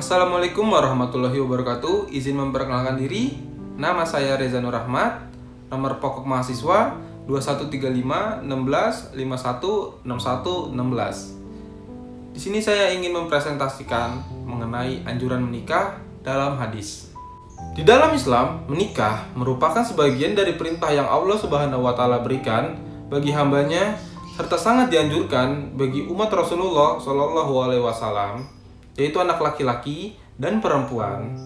Assalamualaikum warahmatullahi wabarakatuh. Izin memperkenalkan diri. Nama saya Reza Nur Rahmat. Nomor pokok mahasiswa 2135 16 51 61 16. Di sini saya ingin mempresentasikan mengenai anjuran menikah dalam hadis. Di dalam Islam, menikah merupakan sebagian dari perintah yang Allah Subhanahu wa taala berikan bagi hambanya serta sangat dianjurkan bagi umat Rasulullah Shallallahu alaihi wasallam, yaitu anak laki-laki dan perempuan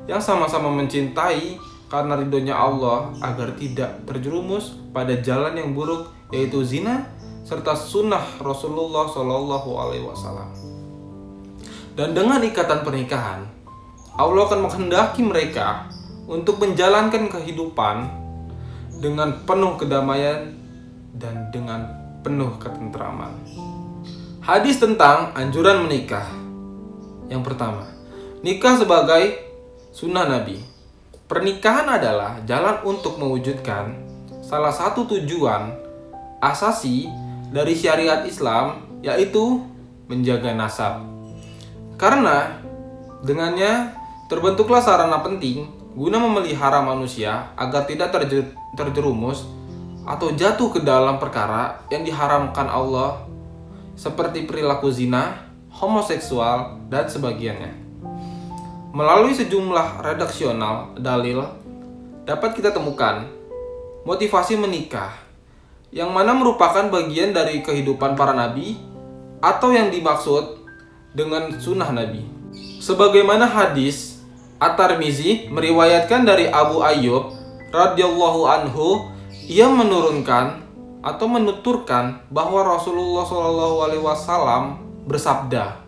yang sama-sama mencintai karena ridhonya Allah agar tidak terjerumus pada jalan yang buruk, yaitu zina serta sunnah Rasulullah Shallallahu alaihi wasallam. Dan dengan ikatan pernikahan, Allah akan menghendaki mereka untuk menjalankan kehidupan dengan penuh kedamaian dan dengan penuh ketentraman. Hadis tentang anjuran menikah. Yang pertama, nikah sebagai sunnah Nabi. Pernikahan adalah jalan untuk mewujudkan salah satu tujuan asasi dari syariat Islam, yaitu menjaga nasab. Karena dengannya terbentuklah sarana penting guna memelihara manusia agar tidak terjerumus atau jatuh ke dalam perkara yang diharamkan Allah, seperti perilaku zina, homoseksual, dan sebagiannya. Melalui sejumlah redaksional dalil dapat kita temukan motivasi menikah yang mana merupakan bagian dari kehidupan para nabi atau yang dimaksud dengan sunnah nabi. Sebagaimana hadis At-Tirmizi meriwayatkan dari Abu Ayyub radhiyallahu anhu, ia menurunkan atau menuturkan bahwa Rasulullah Shallallahu alaihi wasallam bersabda,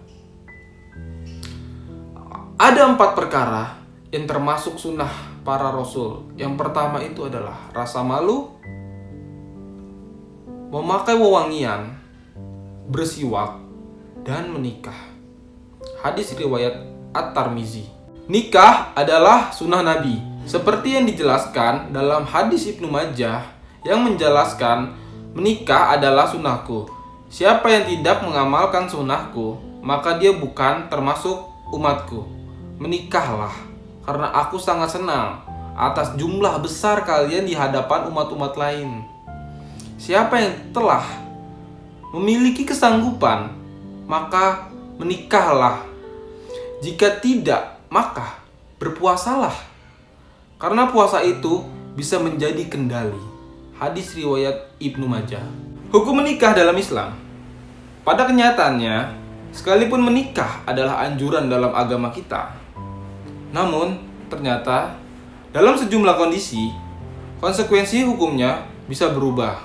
ada 4 perkara yang termasuk sunnah para rasul. Yang pertama itu adalah rasa malu, memakai wewangian, bersiwak, dan menikah. Hadis riwayat At-Tirmizi. Nikah adalah sunnah Nabi, seperti yang dijelaskan dalam hadis Ibnu Majah yang menjelaskan menikah adalah sunnahku. Siapa yang tidak mengamalkan sunnahku, maka dia bukan termasuk umatku. Menikahlah, karena aku sangat senang atas jumlah besar kalian di hadapan umat-umat lain. Siapa yang telah memiliki kesanggupan, maka menikahlah. Jika tidak, maka berpuasalah, karena puasa itu bisa menjadi kendali. Hadis riwayat Ibnu Majah. Hukum menikah dalam Islam. Pada kenyataannya, sekalipun menikah adalah anjuran dalam agama kita, namun ternyata dalam sejumlah kondisi, konsekuensi hukumnya bisa berubah.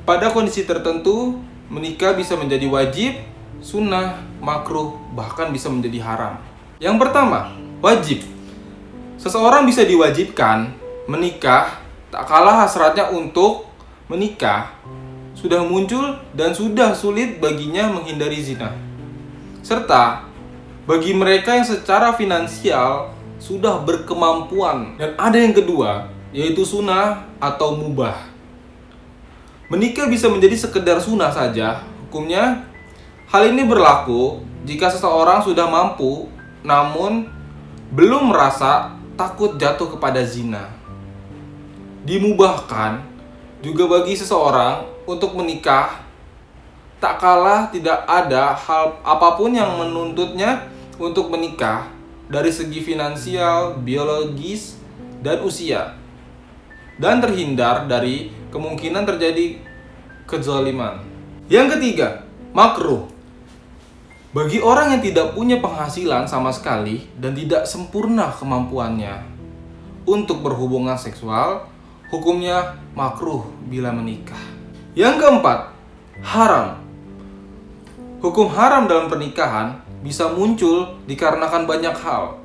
Pada kondisi tertentu, menikah bisa menjadi wajib, sunnah, makruh, bahkan bisa menjadi haram. Yang pertama, wajib. Seseorang bisa diwajibkan menikah tak kalah hasratnya untuk menikah sudah muncul dan sudah sulit baginya menghindari zina. Serta bagi mereka yang secara finansial sudah berkemampuan. Dan ada yang kedua, yaitu sunnah atau mubah. Menikah bisa menjadi sekedar sunnah saja hukumnya. Hal ini berlaku jika seseorang sudah mampu namun belum merasa takut jatuh kepada zina. Dimubahkan juga bagi seseorang untuk menikah tak kalah tidak ada hal apapun yang menuntutnya untuk menikah dari segi finansial, biologis, dan usia, dan terhindar dari kemungkinan terjadi kezaliman. Yang ketiga, makruh. Bagi orang yang tidak punya penghasilan sama sekali dan tidak sempurna kemampuannya untuk berhubungan seksual, hukumnya makruh bila menikah. Yang keempat, haram. Hukum haram dalam pernikahan bisa muncul dikarenakan banyak hal.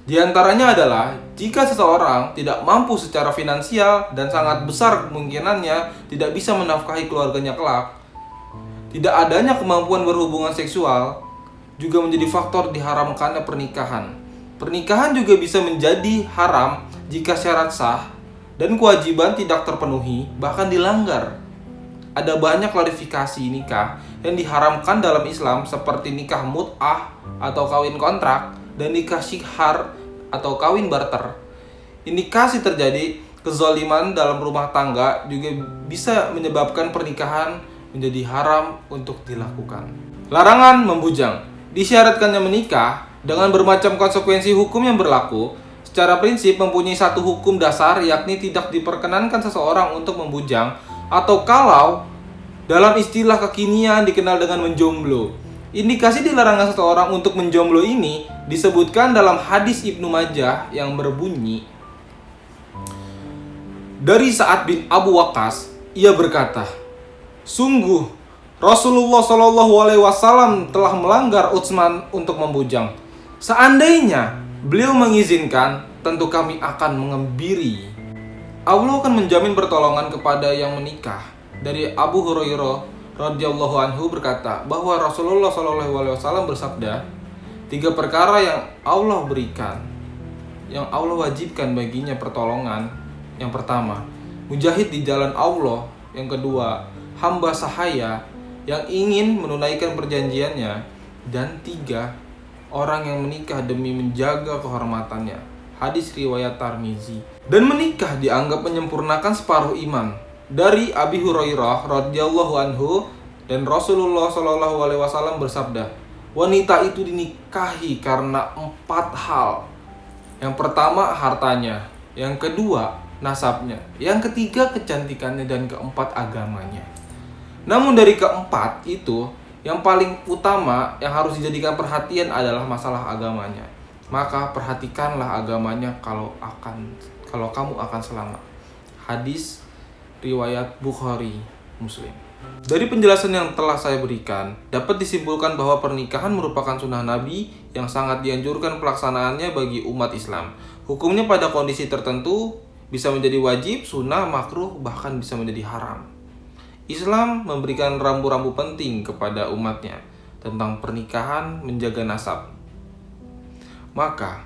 Di antaranya adalah jika seseorang tidak mampu secara finansial dan sangat besar kemungkinannya tidak bisa menafkahi keluarganya kelak. Tidak adanya kemampuan berhubungan seksual juga menjadi faktor diharamkannya pernikahan. Pernikahan juga bisa menjadi haram jika syarat sah dan kewajiban tidak terpenuhi, bahkan dilanggar. Ada banyak klarifikasi nikah yang diharamkan dalam Islam seperti nikah mut'ah atau kawin kontrak dan nikah syikhar atau kawin barter. Indikasi terjadi kezaliman dalam rumah tangga juga bisa menyebabkan pernikahan menjadi haram untuk dilakukan. Larangan membujang. Disyaratkannya menikah dengan bermacam konsekuensi hukum yang berlaku, secara prinsip mempunyai satu hukum dasar, yakni tidak diperkenankan seseorang untuk membujang atau kalau dalam istilah kekinian dikenal dengan menjomblo. Indikasi dilarangnya seseorang untuk menjomblo ini disebutkan dalam hadis Ibnu Majah yang berbunyi, dari Sa'ad bin Abu Waqqas, ia berkata, sungguh Rasulullah SAW telah melanggar Utsman untuk membujang. Seandainya beliau mengizinkan, tentu kami akan mengembiri. Allah akan menjamin pertolongan kepada yang menikah. Dari Abu Hurairah radhiyallahu anhu berkata bahwa Rasulullah SAW bersabda, 3 perkara yang Allah berikan, yang Allah wajibkan baginya pertolongan. Yang pertama, mujahid di jalan Allah. Yang kedua, hamba sahaya yang ingin menunaikan perjanjiannya. Dan 3, orang yang menikah demi menjaga kehormatannya. Hadis riwayat Tirmizi. Dan menikah dianggap menyempurnakan separuh iman. Dari Abi Hurairah radhiyallahu anhu, dan Rasulullah SAW bersabda, wanita itu dinikahi karena 4 hal. Yang pertama, hartanya. Yang kedua, nasabnya. Yang ketiga, kecantikannya. Dan keempat, agamanya. Namun dari keempat itu, yang paling utama yang harus dijadikan perhatian adalah masalah agamanya. Maka perhatikanlah agamanya kalau kamu akan selamat. Hadis riwayat Bukhari, Muslim. Dari penjelasan yang telah saya berikan, dapat disimpulkan bahwa pernikahan merupakan sunnah Nabi yang sangat dianjurkan pelaksanaannya bagi umat Islam. Hukumnya pada kondisi tertentu bisa menjadi wajib, sunnah, makruh, bahkan bisa menjadi haram. Islam memberikan rambu-rambu penting kepada umatnya tentang pernikahan, menjaga nasab. Maka,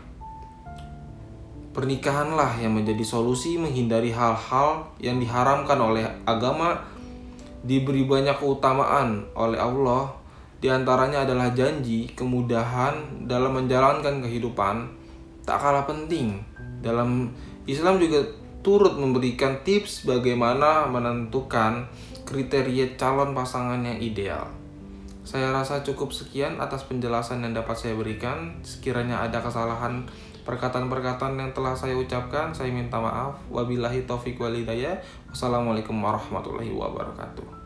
pernikahanlah yang menjadi solusi menghindari hal-hal yang diharamkan oleh agama, diberi banyak keutamaan oleh Allah. Di antaranya adalah janji, kemudahan dalam menjalankan kehidupan. Tak kalah penting, dalam Islam juga turut memberikan tips bagaimana menentukan kriteria calon pasangan yang ideal. Saya rasa cukup sekian atas penjelasan yang dapat saya berikan. Sekiranya ada kesalahan perkataan-perkataan yang telah saya ucapkan, saya minta maaf. Wabillahi taufiq wal hidayah. Wassalamualaikum warahmatullahi wabarakatuh.